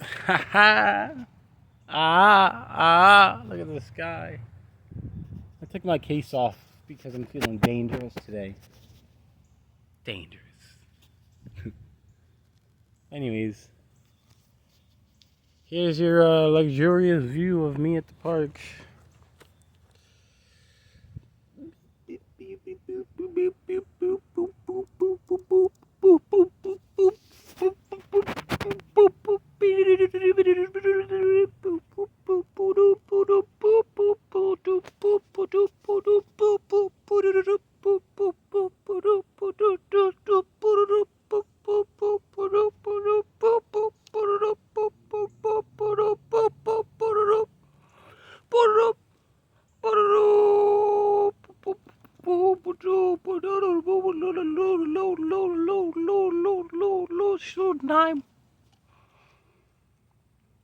Look at the sky. I took my case off because I'm feeling dangerous today. Dangerous. Anyways, here's your luxurious view of me at the park.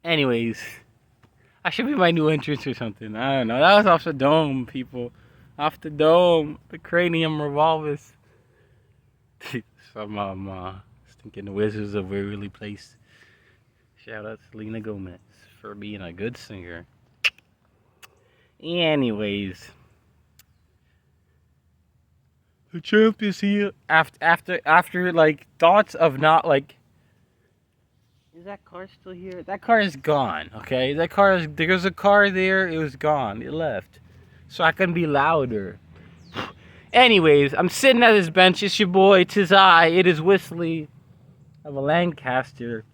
Anyways, I should be my new entrance or something. I don't know. That was off the dome, people. Off the dome. The cranium revolvers. Some stinking Wizards of Waverly Place. Shout out to Lena Gomez for being a good singer. Anyways, the champ is here. After like thoughts of not like. Is that car still here? That car is gone. Okay, there's a car there. It was gone. It left, so I can be louder. Anyways, I'm sitting at this bench. It's your boy, 'tis I. It is Whistly. I have a Lancaster.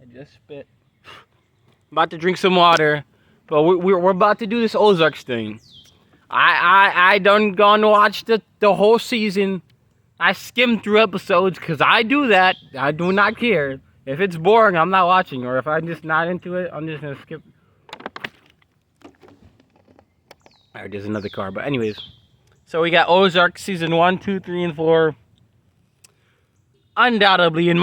I just spit. I'm about to drink some water, but we're about to do this Ozarks thing. I done gone to watch the whole season. I skimmed through episodes because I do that. I do not care. If it's boring, I'm not watching. Or if I'm just not into it, I'm just going to skip. Alright, there's another car. But anyways. So we got Ozark season 1, 2, 3, and 4. Undoubtedly,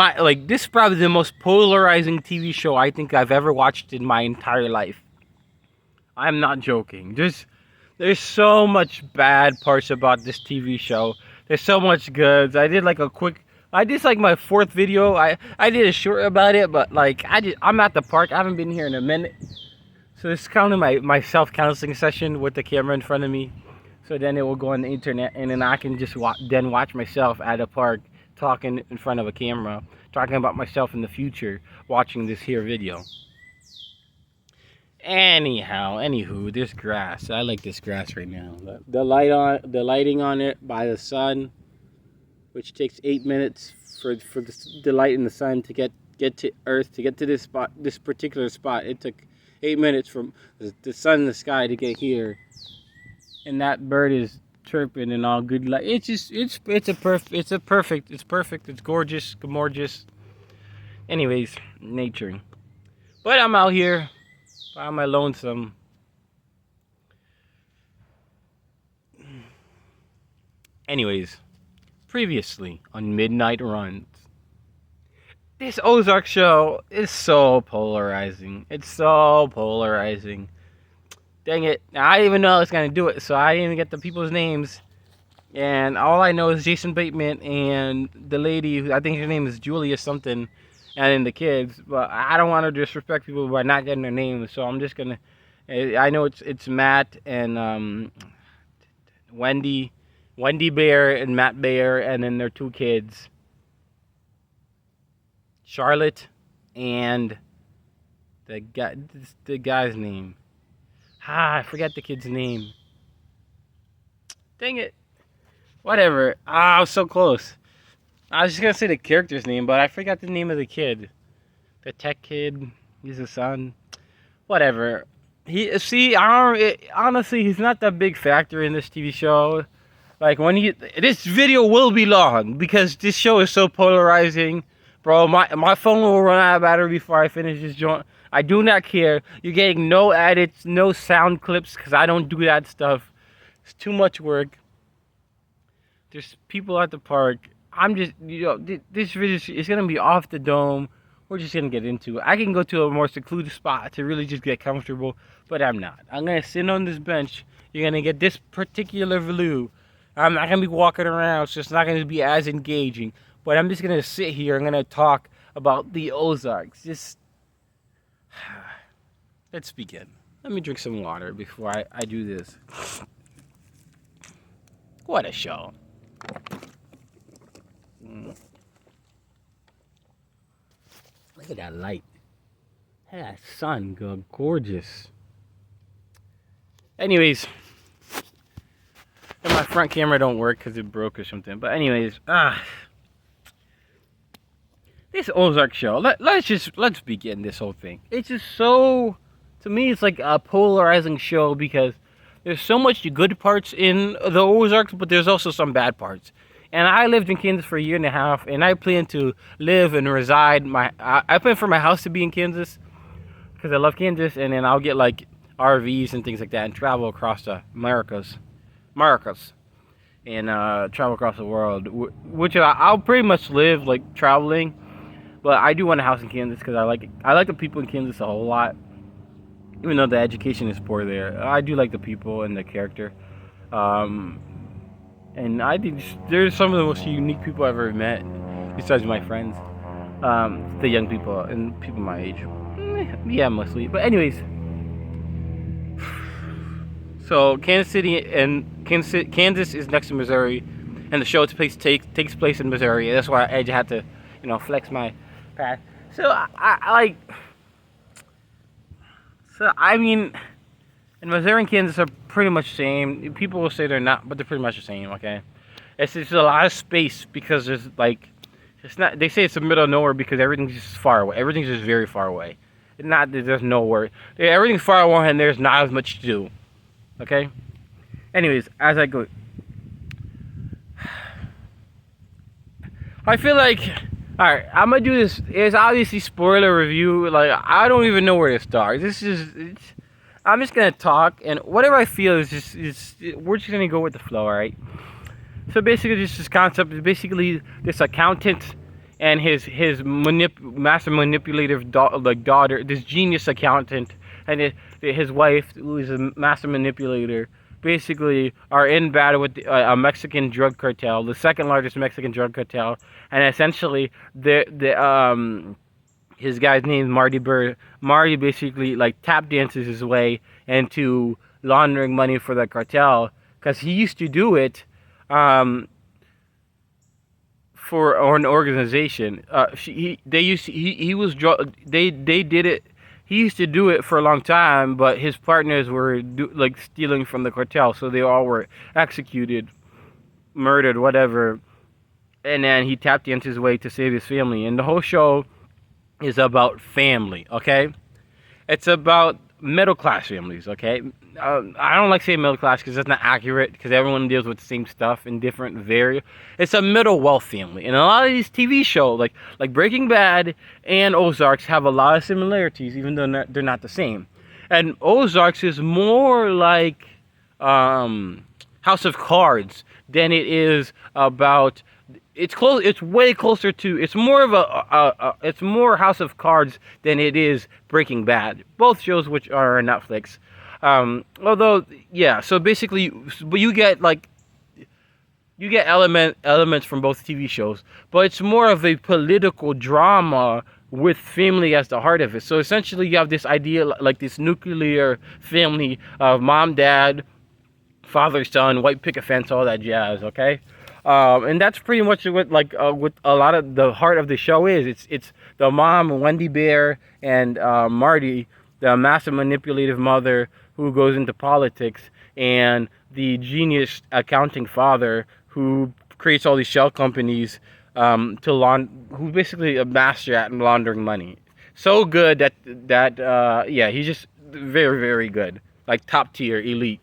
this is probably the most polarizing TV show I think I've ever watched in my entire life. I'm not joking. There's so much bad parts about this TV show. There's so much goods. I did my fourth video. I did a short about it, but I'm at the park. I haven't been here in a minute. So this is kind of my self-counseling session with the camera in front of me. So then it will go on the internet, and then I can just watch myself at a park talking in front of a camera, talking about myself in the future, watching this here video. Anywho, this grass. I like this grass right now. The lighting on it by the sun, which takes 8 minutes for the light in the sun to get to Earth, to get to this particular spot. It took 8 minutes from the sun in the sky to get here, and that bird is chirping and all good light. It's perfect. It's gorgeous. Anyways, nature. But I'm out here. By my lonesome. Anyways, previously on Midnight Runs. This Ozark show is so polarizing. Dang it. Now, I didn't even know I was going to do it, so I didn't even get the people's names. And all I know is Jason Bateman and the lady, I think her name is Julia something. And then the kids, but I don't want to disrespect people by not getting their names, so I'm just gonna. I know it's Matt and Wendy Bear and Matt Bear, and then their two kids, Charlotte and the guy's name. I forget the kid's name. Dang it! Whatever. I was so close. I was just gonna say the character's name, but I forgot the name of the kid. The tech kid. He's a son. Whatever. Honestly, he's not that big factor in this TV show. This video will be long because this show is so polarizing, bro. My phone will run out of battery before I finish this joint. I do not care. You're getting no edits, no sound clips, because I don't do that stuff. It's too much work. There's people at the park. This video is going to be off the dome. We're just going to get into it. I can go to a more secluded spot to really just get comfortable, but I'm not. I'm going to sit on this bench. You're going to get this particular view. I'm not going to be walking around, so it's not going to be as engaging. But I'm just gonna sit here. I'm gonna talk about the Ozarks. Just let's begin. Let me drink some water before I do this. What a show. Look at that light. Look at that sun, gorgeous. Anyways, and my front camera don't work because it broke or something. But anyways, this Ozark show. Let's begin this whole thing. It's just so, to me, it's like a polarizing show because there's so much good parts in the Ozarks, but there's also some bad parts. And I lived in Kansas for a year and a half, and I plan to live and reside. I plan for my house to be in Kansas because I love Kansas, and then I'll get like RVs and things like that and travel across the Americas, and travel across the world, which I'll pretty much live like traveling. But I do want a house in Kansas because I like the people in Kansas a whole lot. Even though the education is poor there, I do like the people and the character. And I think they're some of the most unique people I've ever met, besides my friends, the young people and people my age. Yeah, mostly. But anyways, so Kansas is next to Missouri, and the show takes place in Missouri. That's why I had to, flex my past. So I mean, and Missouri and Kansas are pretty much the same. People will say they're not, but they're pretty much the same. Okay, it's just a lot of space because there's like, it's not. They say it's the middle of nowhere because everything's just far away. Everything's just very far away. It's not that there's nowhere. Everything's far away and there's not as much to do. Okay. Anyways, as I go, I feel like, all right, I'm gonna do this. It's obviously spoiler review. Like I don't even know where to start. I'm just gonna talk, and whatever I feel is we're just gonna go with the flow, all right? So basically, just this concept is basically this accountant and his master manipulative daughter, this genius accountant, and his wife, who is a master manipulator, basically are in battle with a Mexican drug cartel, the second largest Mexican drug cartel, and essentially his guy's name is Marty Burr. Marty basically like tap dances his way into laundering money for the cartel because he used to do it for an organization. They did it. He used to do it for a long time, but his partners were stealing from the cartel, so they all were executed, murdered, whatever. And then he tapped into his way to save his family. And the whole show is about family, okay? It's about middle class families, okay? I don't like saying middle class because that's not accurate because everyone deals with the same stuff in different various. It's a middle wealth family, and a lot of these TV shows, like Breaking Bad and Ozarks, have a lot of similarities, even though they're not the same. And Ozarks is more like House of Cards than it is about. It's close. It's way closer to. It's more of it's more House of Cards than it is Breaking Bad. Both shows which are on Netflix. Although, yeah. So basically, but you get elements from both TV shows, but it's more of a political drama with family as the heart of it. So essentially, you have this idea, like this nuclear family of mom, dad, father, son, white picket fence, all that jazz. Okay. And that's pretty much what what a lot of the heart of the show is. It's the mom, Wendy Bear, and Marty, the massive manipulative mother who goes into politics, and the genius accounting father who creates all these shell companies who's basically a master at laundering money. So good that he's just very, very good, like top tier, elite.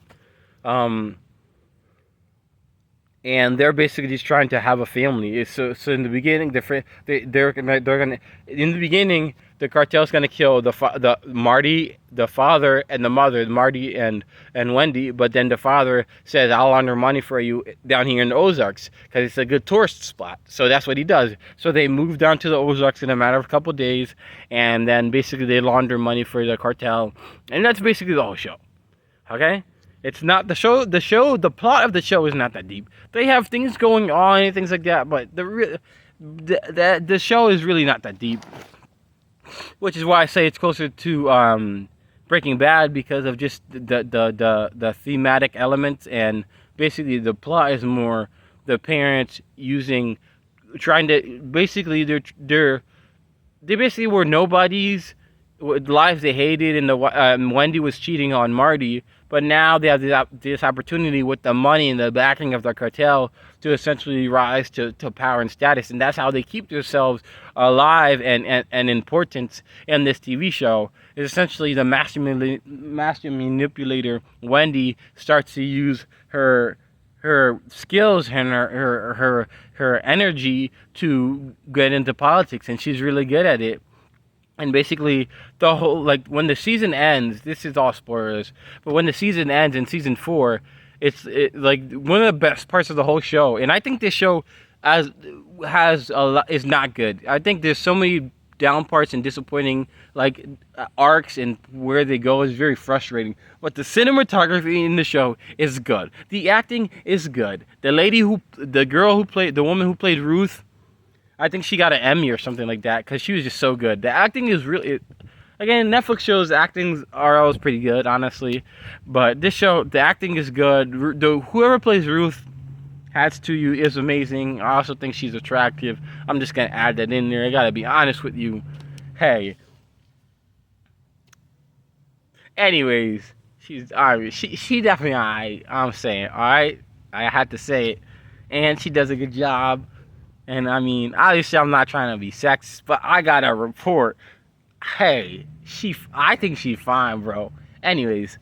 And they're basically just trying to have a family. So in the beginning, they're gonna in the beginning the cartel's gonna kill the Marty, the father, and the mother, Marty and Wendy. But then the father says, "I'll launder money for you down here in the Ozarks because it's a good tourist spot." So that's what he does. So they move down to the Ozarks in a matter of a couple of days, and then basically they launder money for the cartel, and that's basically the whole show. Okay. It's not the show. The plot of the show is not that deep. They have things going on and things like that, but the show is really not that deep, which is why I say it's closer to Breaking Bad because of just the thematic elements, and basically the plot is more the parents trying to basically they basically were nobodies with lives they hated, and Wendy was cheating on Marty, but now they have this opportunity with the money and the backing of the cartel to essentially rise to power and status, and that's how they keep themselves alive and important in this TV show. Is essentially the master manipulator Wendy starts to use her skills and her energy to get into politics, and she's really good at it. And basically, the whole, like, when the season ends, this is all spoilers, but when the season ends in season 4, it's like one of the best parts of the whole show. And I think this show has a lot, is not good. I think there's so many down parts and disappointing, like, arcs, and where they go is very frustrating. But the cinematography in the show is good. The acting is good. The woman who played Ruth, I think she got an Emmy or something like that because she was just so good. The acting is really, again, Netflix shows actings are always pretty good, honestly. But this show, the acting is good. Whoever plays Ruth, hats to you, is amazing. I also think she's attractive. I'm just gonna add that in there. I gotta be honest with you. Hey. Anyways, she's alright. She definitely alright. I'm saying, alright. I had to say it, and she does a good job. And I mean, obviously, I'm not trying to be sexist, but I gotta report. Hey, I think she's fine, bro. Anyways,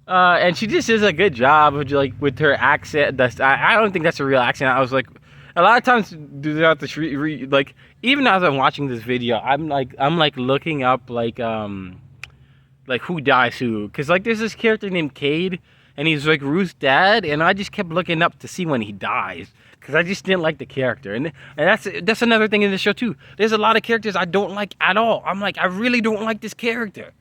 and she just does a good job of, like, with her accent. I don't think that's a real accent. I was like, a lot of times throughout the like, even as I'm watching this video, I'm like looking up like who dies who, because, like, there's this character named Cade, and he's like Ruth's dad, and I just kept looking up to see when he dies because I just didn't like the character, and that's another thing in the show too. There's a lot of characters I don't like at all. I'm like, I really don't like this character.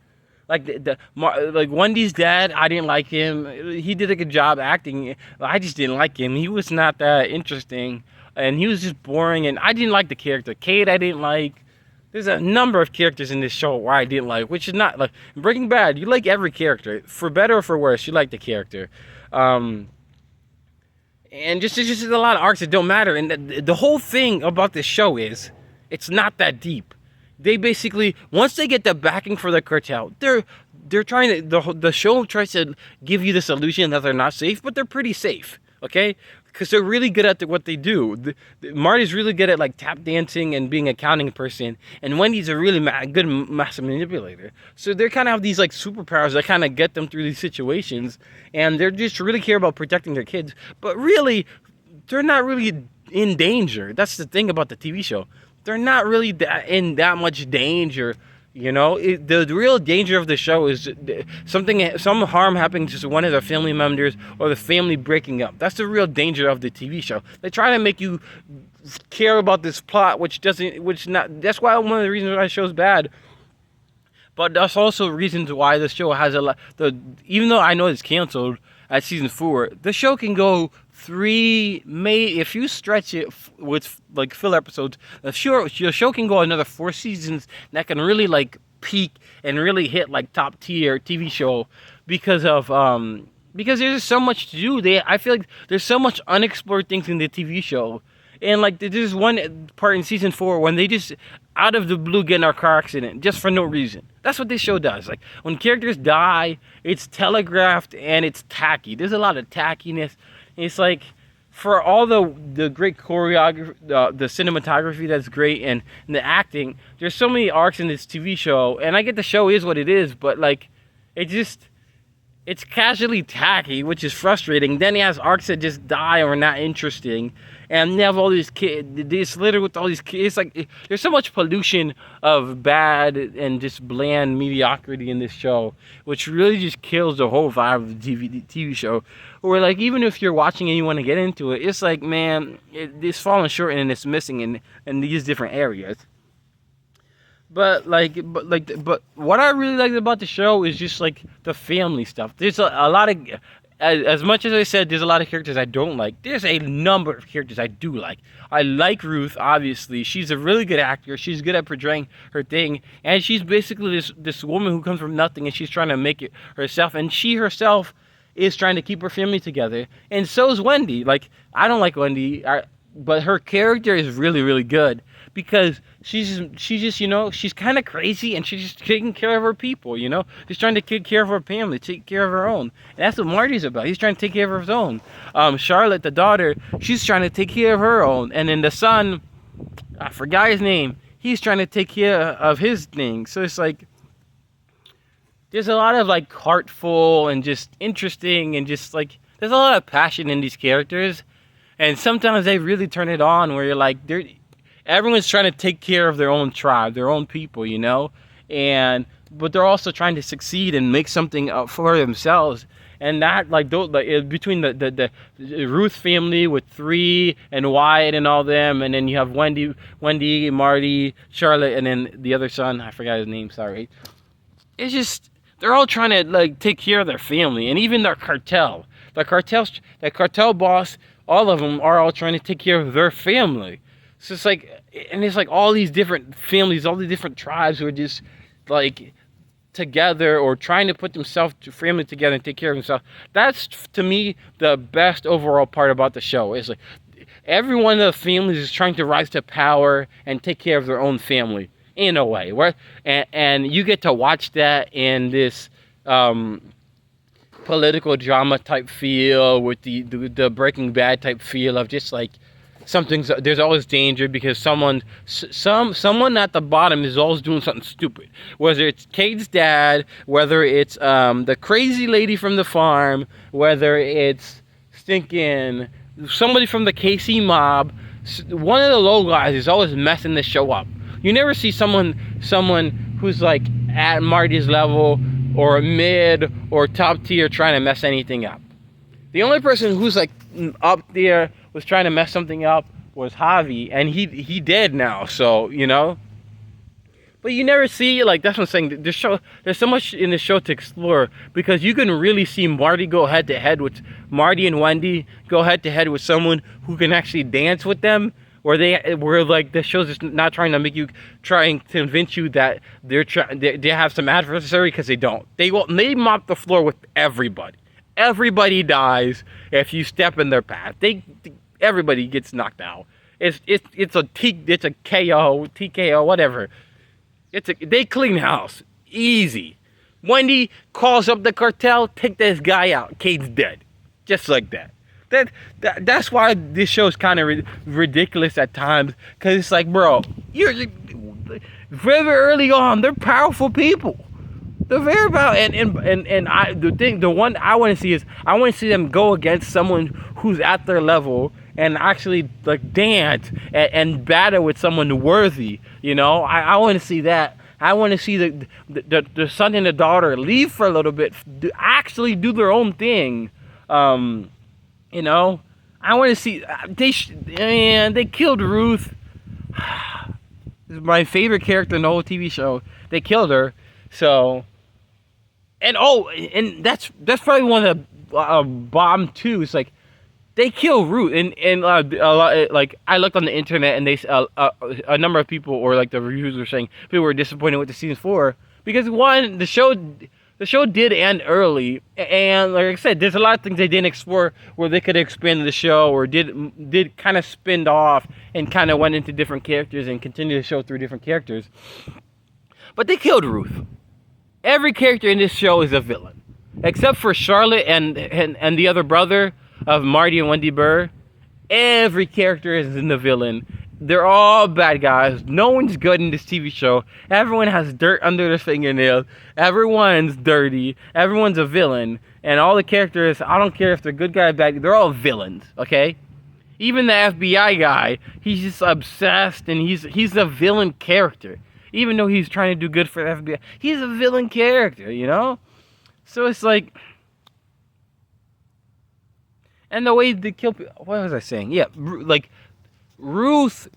Like like Wendy's dad, I didn't like him. He did a good job acting. I just didn't like him. He was not that interesting, and he was just boring, and I didn't like the character. Kate, I didn't like. There's a number of characters in this show where I didn't like, which is not, like, Breaking Bad, you like every character. For better or for worse, you like the character. And just a lot of arcs that don't matter. And the whole thing about this show is, it's not that deep. They basically, once they get the backing for the cartel, they're trying to, the show tries to give you this illusion that they're not safe, but they're pretty safe, okay? Because they're really good at what they do. Marty's really good at, like, tap dancing and being a accounting person, and Wendy's a really good master manipulator. So they kind of have these, like, superpowers that kind of get them through these situations, and they're just really care about protecting their kids. But really, they're not really in danger. That's the thing about the TV show. They're not really in that much danger. You know, the real danger of the show is some harm happening to one of the family members, or the family breaking up. That's the real danger of the TV show. They try to make you care about this plot, that's why one of the reasons why the show's bad. But that's also reasons why the show has even though I know it's canceled at season 4, the show can go 3, if you stretch it with, like, fill episodes, the show can go another 4 seasons that can really, like, peak and really hit, like, top tier TV show because there's so much to do. I feel like there's so much unexplored things in the TV show. And, like, there's one part in season 4 when they just, out of the blue, get in a car accident just for no reason. That's what this show does. Like, when characters die, it's telegraphed and it's tacky. There's a lot of tackiness. It's like, for all the great choreography, the cinematography that's great, and the acting, there's so many arcs in this TV show. And I get the show is what it is, but, like, it's casually tacky, which is frustrating. Then he has arcs that just die or are not interesting. And they have all these kids, it's littered with all these kids. It's like, there's so much pollution of bad and just bland mediocrity in this show, which really just kills the whole vibe of the TV show. Or, like, even if you're watching and you want to get into it, it's like, man, it's falling short and it's missing in these different areas. But what I really liked about the show is just, like, the family stuff. There's a lot of, as much as I said, there's a lot of characters I don't like. There's a number of characters I do like. I like Ruth. Obviously, she's a really good actor. She's good at portraying her thing, and she's basically this woman who comes from nothing, and she's trying to make it herself. And she herself is trying to keep her family together. And so is Wendy. Like, I don't like Wendy, but her character is really, really good because she's just, she's kind of crazy, and she's just taking care of her people, She's trying to take care of her family, take care of her own. And that's what Marty's about. He's trying to take care of his own. Charlotte, the daughter, she's trying to take care of her own. And then the son, I forgot his name, he's trying to take care of his thing. So it's like, there's a lot of like heartful and just interesting and just like, there's a lot of passion in these characters. And sometimes they really turn it on where you're like, everyone's trying to take care of their own tribe, their own people, but they're also trying to succeed and make something for themselves. And that, like, between the Ruth family with 3 and Wyatt and all them, and then you have Wendy, Marty, Charlotte, and then the other son, I forgot his name, sorry. It's just, they're all trying to like take care of their family, and even their cartel. The cartel boss, all of them are all trying to take care of their family. So it's like, and it's like all these different families, all these different tribes who are just like together or trying to put themselves to family together and take care of themselves. That's, to me, the best overall part about the show. Is like every one of the families is trying to rise to power and take care of their own family in a way. And you get to watch that in this political drama type feel with the Breaking Bad type feel of just like there's always danger because someone at the bottom is always doing something stupid. Whether it's Kate's dad, whether it's the crazy lady from the farm, whether it's stinking somebody from the KC mob, one of the low guys is always messing this show up. You never see someone who's like at Marty's level or mid or top tier trying to mess anything up. The only person who's like up there was trying to mess something up was Javi, and he dead now, so but you never see, like, that's what I'm saying, there's so much in the show to explore, because you can really see Marty and Wendy go head to head with someone who can actually dance with them, where like the show's just not trying to make you trying to convince you that they have some adversary, because they don't. They mop the floor with everybody. Everybody dies if you step in their path. Everybody gets knocked out. It's a KO, TKO, whatever. They clean house easy. Wendy calls up the cartel, take this guy out. Kate's dead, just like that. That's why this show is kind of ridiculous at times, because it's like, bro, you're very early on. They're powerful people. They're very powerful, the one I want to see is I want to see them go against someone who's at their level and actually like dance and battle with someone worthy. I want to see that. I want to see the son and the daughter leave for a little bit, actually do their own thing. I want to see they killed Ruth. This is my favorite character in the whole TV show. They killed her. So, and that's probably one of the bomb too. It's like they kill Ruth, and a lot, like I looked on the internet, and they a number of people, or like the reviews were saying people were disappointed with the season 4 because one, the show did end early, and like I said, there's a lot of things they didn't explore where they could expand the show, or did kind of spinned off and kind of went into different characters and continued to show through different characters. But they killed Ruth. Every character in this show is a villain, except for Charlotte and the other brother of Marty and Wendy Burr. Every character is in the villain. They're all bad guys. No one's good in this TV show. Everyone has dirt under their fingernails. Everyone's dirty. Everyone's a villain. And all the characters, I don't care if they're good guy or bad guy, they're all villains, okay? Even the FBI guy, he's just obsessed, and he's a villain character. Even though he's trying to do good for the FBI, he's a villain character, So it's like, and the way they kill people. What was I saying? Yeah, like Ruth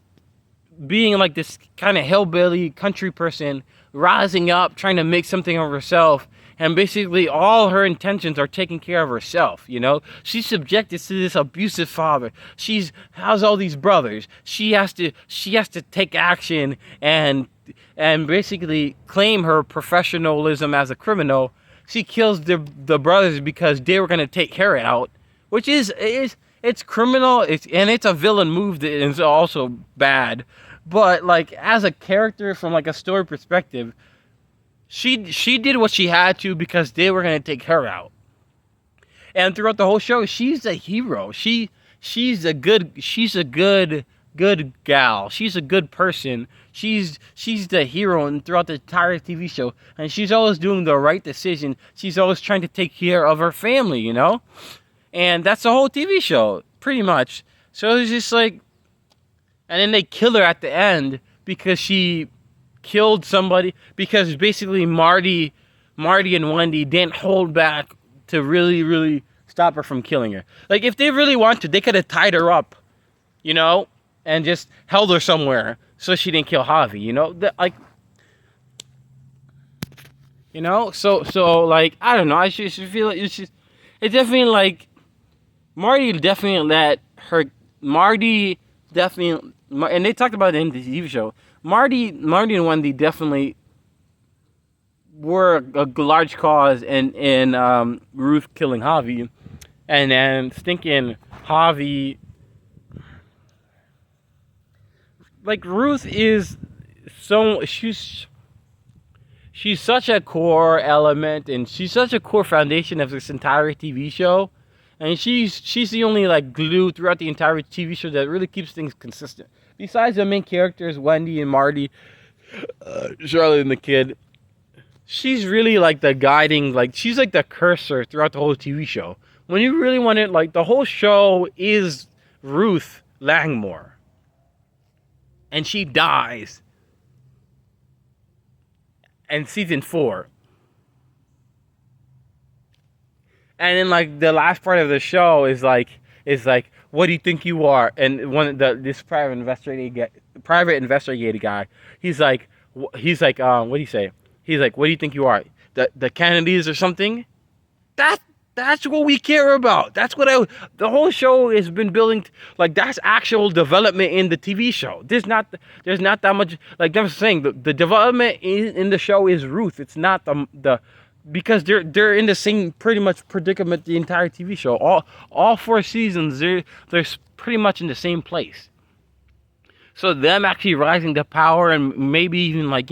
being like this kind of hillbilly country person, rising up, trying to make something of herself, and basically all her intentions are taking care of herself. She's subjected to this abusive father. She's has all these brothers. She has to take action and basically claim her professionalism as a criminal. She kills the brothers because they were gonna take her out, which is it's criminal. It's a villain move that is also bad. But like as a character from like a story perspective, she did what she had to because they were gonna take her out. And throughout the whole show, she's a hero. She's a good gal. She's a good person. She's the hero and throughout the entire TV show. And she's always doing the right decision. She's always trying to take care of her family. And that's the whole TV show, pretty much. So it's just like, and then they kill her at the end because she killed somebody, because basically Marty and Wendy didn't hold back to really, really stop her from killing her. Like, if they really wanted, they could have tied her up, and just held her somewhere so she didn't kill Javi, so like, I don't know, I just feel like it's definitely like, Marty definitely, and they talked about it in the TV show, Marty and Wendy definitely were a large cause in Ruth killing Javi, and then thinking Javi, like, Ruth is she's such a core element, and she's such a core foundation of this entire TV show, and she's the only like glue throughout the entire TV show that really keeps things consistent. Besides the main characters, Wendy and Marty, Charlotte and the kid, she's really like the guiding, like, she's like the cursor throughout the whole TV show. When you really want it, like, the whole show is Ruth Langmore. And she dies in season 4. And then like the last part of the show is like, what do you think you are? And this private investigator guy, he's like, what do you say? He's like, what do you think you are? The Kennedys or something? That's what we care about. That's what the whole show has been building. Like, that's actual development in the TV show. There's not that much. Like I'm saying, the development in the show is Ruth. It's not because they're in the same pretty much predicament the entire TV show. All 4 seasons, they're pretty much in the same place. So them actually rising to power and maybe even like,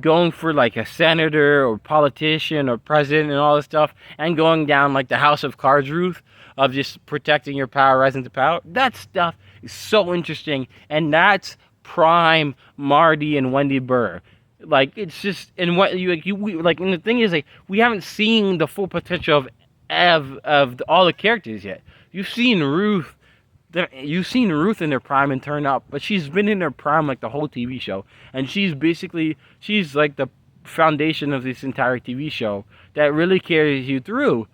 going for like a senator or politician or president and all this stuff, and going down like the House of Cards route of just protecting your power, rising to power. That stuff is so interesting, and that's prime Marty and Wendy Burr. Like, it's just, and what and the thing is, like, we haven't seen the full potential of all the characters yet. You've seen Ruth in her prime and turn up, but she's been in her prime like the whole TV show, and she's like the foundation of this entire TV show that really carries you through,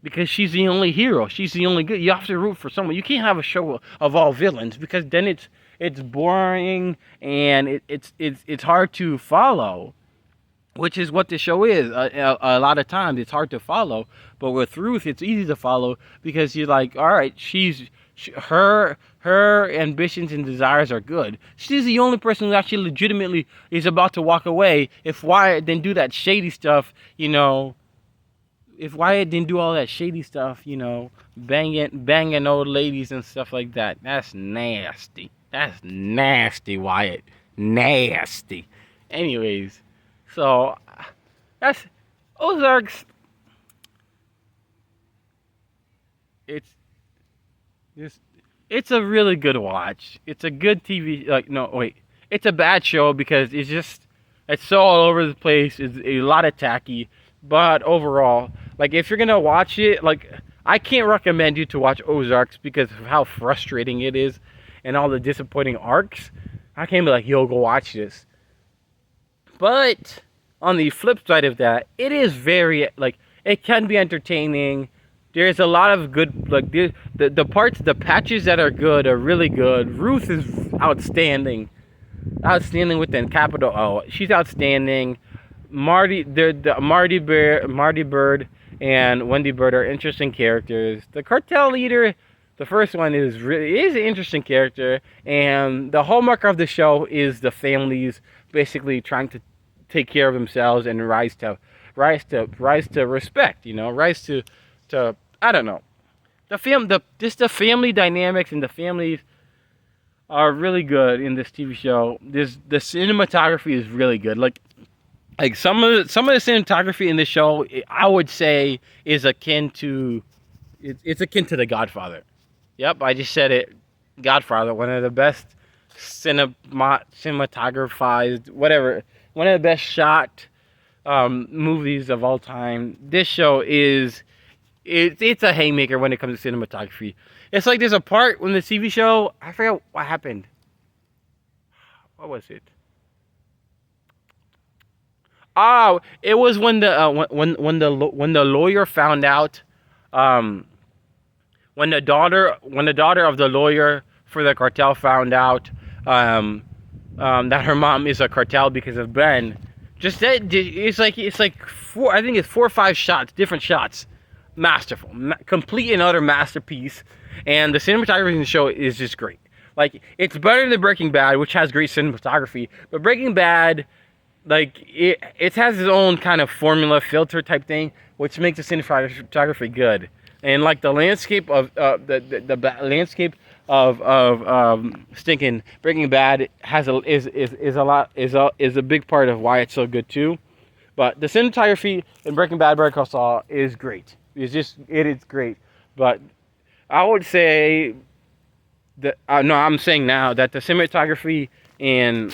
because she's the only hero, she's the only good. You have to root for someone. You can't have a show of all villains, because then it's boring and it's hard to follow, which is what the show is. A lot of times it's hard to follow, but with Ruth it's easy to follow, because you're like, all right, her ambitions and desires are good. She's the only person who actually legitimately is about to walk away. If Wyatt didn't do that shady stuff, if Wyatt didn't do all that shady stuff, banging old ladies and stuff like that, that's nasty. That's nasty, Wyatt. Nasty. Anyways, so that's Ozark's. It's a really good watch. It's a good TV. It's a bad show because it's so all over the place. It's a lot of tacky, but overall, like, if you're gonna watch it, like, I can't recommend you to watch Ozarks because of how frustrating it is and all the disappointing arcs. I can't be like, yo, go watch this. But on the flip side of that, it is very, like, it can be entertaining. There's a lot of good, like, the patches that are good are really good. Ruth is outstanding with the capital O. She's outstanding. Marty Bird and Wendy Bird are interesting characters. The cartel leader, the first one is an interesting character, and the hallmark of the show is the families basically trying to take care of themselves and rise to respect. Rise to I don't know. The family dynamics and the families are really good in this TV show. The cinematography is really good. Like some of the cinematography in this show, I would say is akin to it's akin to The Godfather. Yep, I just said it. Godfather, one of the best cinematographed, whatever, one of the best shot movies of all time. This show it's a haymaker when it comes to cinematography. It's like there's a part when the TV show, I forget what happened. What was it? Oh, it was when the lawyer found out, when the daughter of the lawyer for the cartel found out that her mom is a cartel because of Ben. Just that it's like four, I think it's 4 or 5 shots, different shots, masterful, complete and utter masterpiece, and the cinematography in the show is just great. Like, it's better than Breaking Bad, which has great cinematography, but Breaking Bad, like, it has its own kind of formula filter type thing, which makes the cinematography good. And like the landscape of the landscape of stinking Breaking Bad is a big part of why it's so good too. But the cinematography in Breaking Bad, Better Call Saul is great. It is great. But I would say that I'm saying now that the cinematography in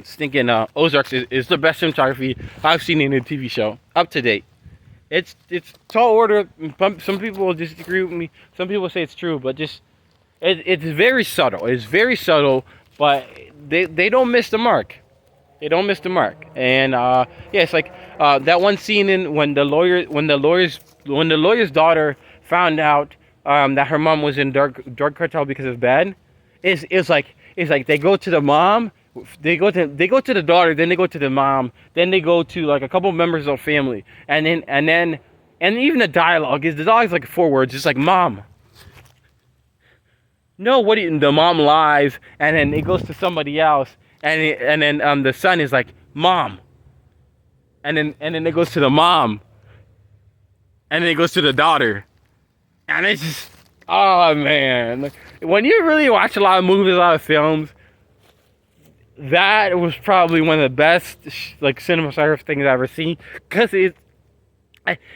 stinking Ozark is the best cinematography I've seen in a TV show up to date. It's tall order. Some people will disagree with me. Some people say it's true, but just it's very subtle. It's very subtle, but they don't miss the mark. They don't miss the mark. And yeah, it's like that one scene when the lawyer's daughter found out that her mom was in drug cartel because of Ben. It's like they go to the mom. They go to the daughter, then they go to the mom, then they go to like a couple members of the family, and even the dialogue is like 4 words. It's like, mom. No, the mom lies, and then it goes to somebody else, and then the son is like, mom, and then it goes to the mom, and then it goes to the daughter, and it's just, oh man, like, when you really watch a lot of movies, a lot of films. That was probably one of the best like cinematography things I've ever seen, because it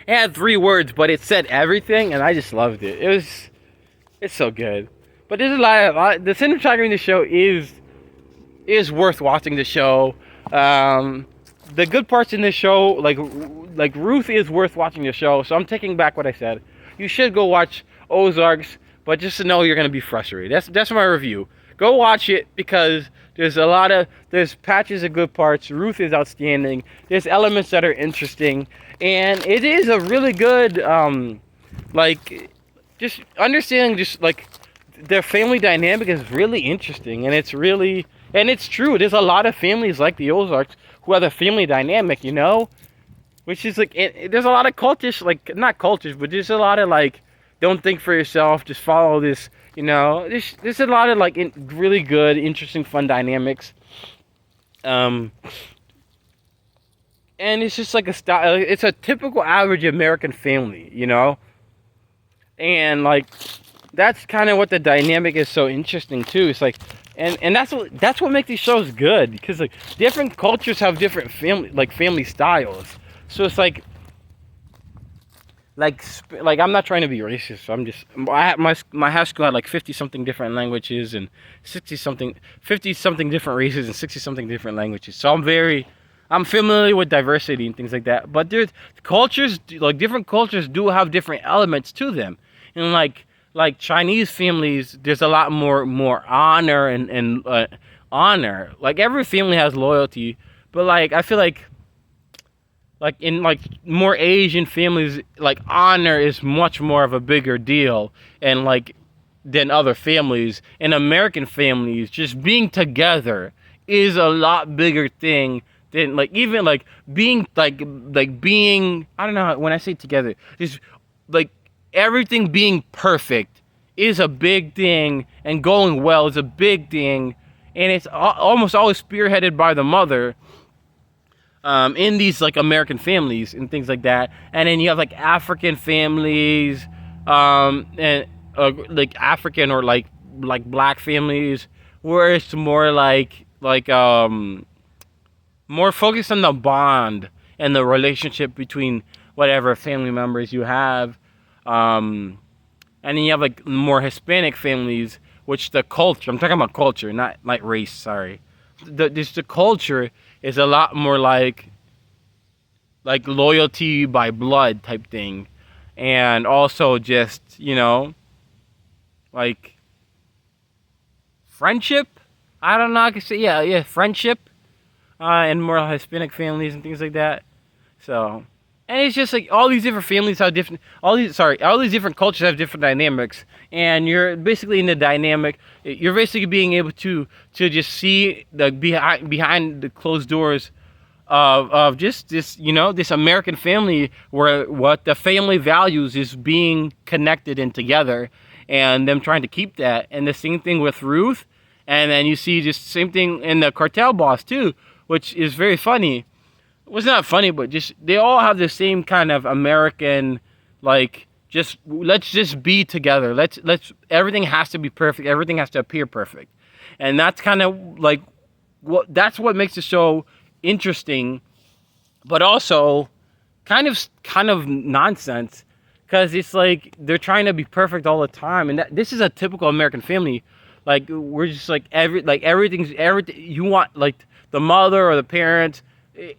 had 3 words, but it said everything, and I just loved it. It's so good. But there's a lot the cinematography in the show is worth watching. The show, the good parts in the show, like Ruth is worth watching the show. So I'm taking back what I said. You should go watch Ozarks, but just to know you're gonna be frustrated. That's my review. Go watch it, because there's patches of good parts. Ruth is outstanding. There's elements that are interesting, and it is a really good, just understanding, just like their family dynamic is really interesting, and it's true. There's a lot of families like the Ozarks who have a family dynamic, which is like, there's a lot of cultish, like not cultish, but there's a lot of like, don't think for yourself, just follow this. There's a lot of like really good, interesting, fun dynamics. And it's just like a style. It's a typical average American family, and like that's kind of what the dynamic is so interesting too. It's like, and that's what makes these shows good, because like different cultures have different family styles. So it's like I'm not trying to be racist. My high school had like 50 something different languages and 50 something different races and 60 something different languages. So I'm familiar with diversity and things like that. But there's cultures, like different cultures do have different elements to them. And like Chinese families, there's a lot more honor and honor. Like every family has loyalty, but like I feel like in like more Asian families, like honor is much more of a bigger deal, and like than other families. In American families, just being together is a lot bigger thing then like even like being like being, I don't know when I say together, just like everything being perfect is a big thing, and going well is a big thing, and it's almost always spearheaded by the mother, in these like American families and things like that. And then you have like African families, and like African or like black families, where it's more more focused on the bond and the relationship between whatever family members you have. And then you have like more Hispanic families, which the culture, I'm talking about culture, not like race, sorry. The culture is a lot more like loyalty by blood type thing. And also just, like friendship. I don't know, I can say, yeah, friendship, and more Hispanic families and things like that. So, and it's just like all these different families have different, all these different cultures have different dynamics, and you're basically in the dynamic. You're basically being able to just see the behind the closed doors of just this, this American family, where what the family values is being connected and together, and them trying to keep that. And the same thing with Ruth, and then you see just same thing in the cartel boss too, which is very funny. Well, it's not funny, but just they all have the same kind of American, like, just let's just be together. Let's everything has to be perfect. Everything has to appear perfect, and that's kind of like that's what makes the show interesting, but also kind of nonsense, because it's like they're trying to be perfect all the time, and this is a typical American family. Like, we're just like everything you want, like the mother or the parents.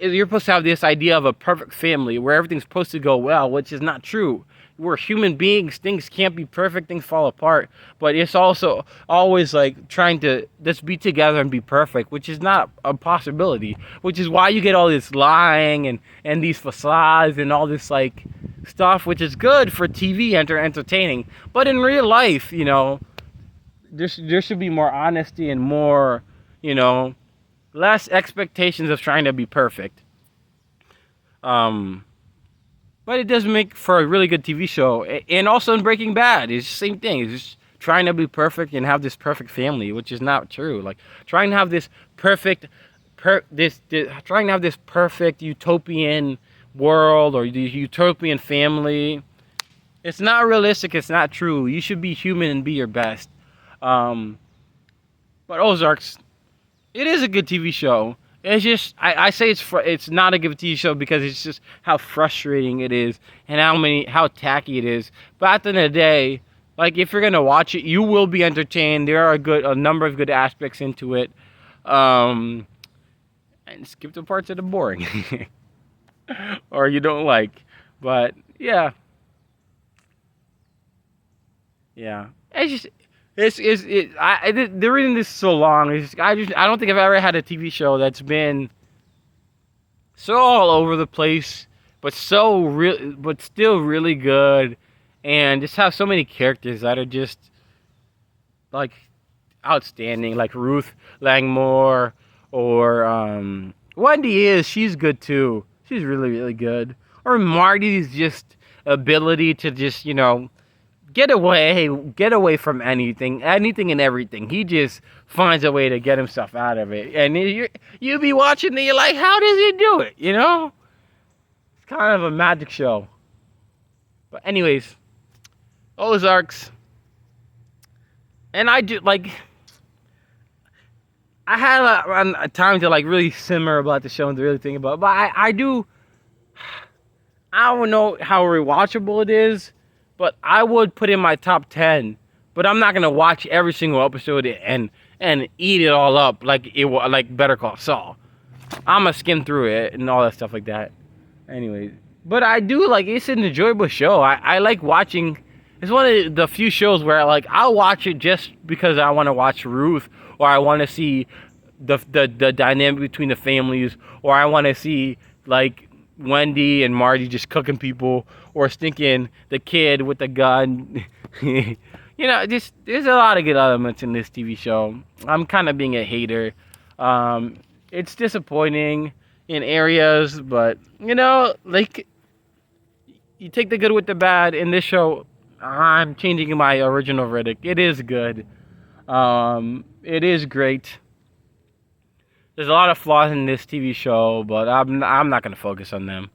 You're supposed to have this idea of a perfect family where everything's supposed to go well, which is not true. We're human beings. Things can't be perfect. Things fall apart. But it's also always like trying to just be together and be perfect, which is not a possibility. Which is why you get all this lying and these facades and all this like stuff, which is good for TV entertaining. But in real life, there should be more honesty and more, less expectations of trying to be perfect. But it does make for a really good TV show. And also in Breaking Bad, it's the same thing. It's just trying to be perfect and have this perfect family, which is not true. Like trying to have this perfect, trying to have this perfect utopian world or the utopian family. It's not realistic. It's not true. You should be human and be your best. But Ozark's, it is a good TV show. It's just, I say it's not a good TV show because it's just how frustrating it is and how tacky it is. But at the end of the day, like, if you're gonna watch it, you will be entertained. There are a number of good aspects into it. And skip the parts that are boring or you don't like. But yeah, it's just. The reason this is so long is I don't think I've ever had a TV show that's been so all over the place, but still really good, and just have so many characters that are just like outstanding, like Ruth Langmore or Wendy she's good too. She's really, really good. Or Marty's just ability to just get away from anything and everything. He just finds a way to get himself out of it. And you be watching and you're like, how does he do it? It's kind of a magic show. But anyways, Ozarks. And I do, like, I had a time to like really simmer about the show and to really think about it. But I don't know how rewatchable it is. But I would put in my top 10. But I'm not gonna watch every single episode and eat it all up like Better Call Saul. I'm gonna skim through it and all that stuff like that. Anyways, but I do like, it's an enjoyable show. I like watching. It's one of the few shows where I'll watch it just because I want to watch Ruth, or I want to see the dynamic between the families, or I want to see like Wendy and Marty just cooking people, or stinking the kid with the gun. Just there's a lot of good elements in this TV show. I'm kind of being a hater. It's disappointing. in areas, but you know, like you take the good with the bad. In this show, I'm changing my original verdict. It is good. It is great. There's a lot of flaws in this TV show, but I'm not gonna focus on them.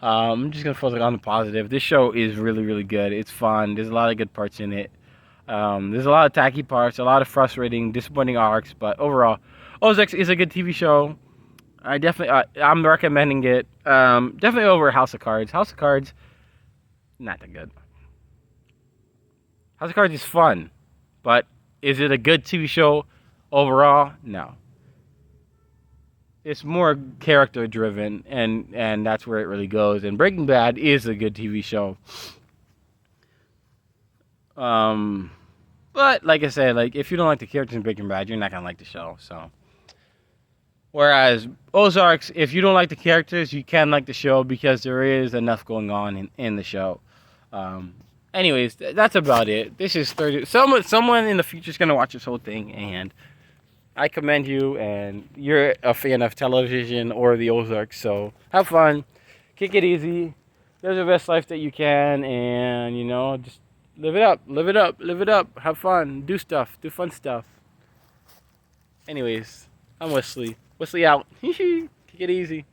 I'm just gonna focus on the positive. This show is really really good. It's fun. There's a lot of good parts in it. There's a lot of tacky parts, a lot of frustrating, disappointing arcs, but overall, Ozark is a good TV show. I'm recommending it. Definitely over House of Cards. House of Cards, not that good. House of Cards is fun, but is it a good TV show overall? No. It's more character driven, and that's where it really goes. And Breaking Bad is a good TV show. But like I said, like if you don't like the characters in Breaking Bad, you're not gonna like the show. So, whereas Ozarks, if you don't like the characters, you can like the show because there is enough going on in the show. Um, Anyways, that's about it. This is 30. Someone in the future is gonna watch this whole thing, and I commend you. And you're a fan of television or the Ozarks, so have fun, kick it easy, live the best life that you can, and you know, just live it up, live it up, live it up. Have fun, do stuff, do fun stuff. Anyways, I'm Wesley. Wesley out. Kick it easy.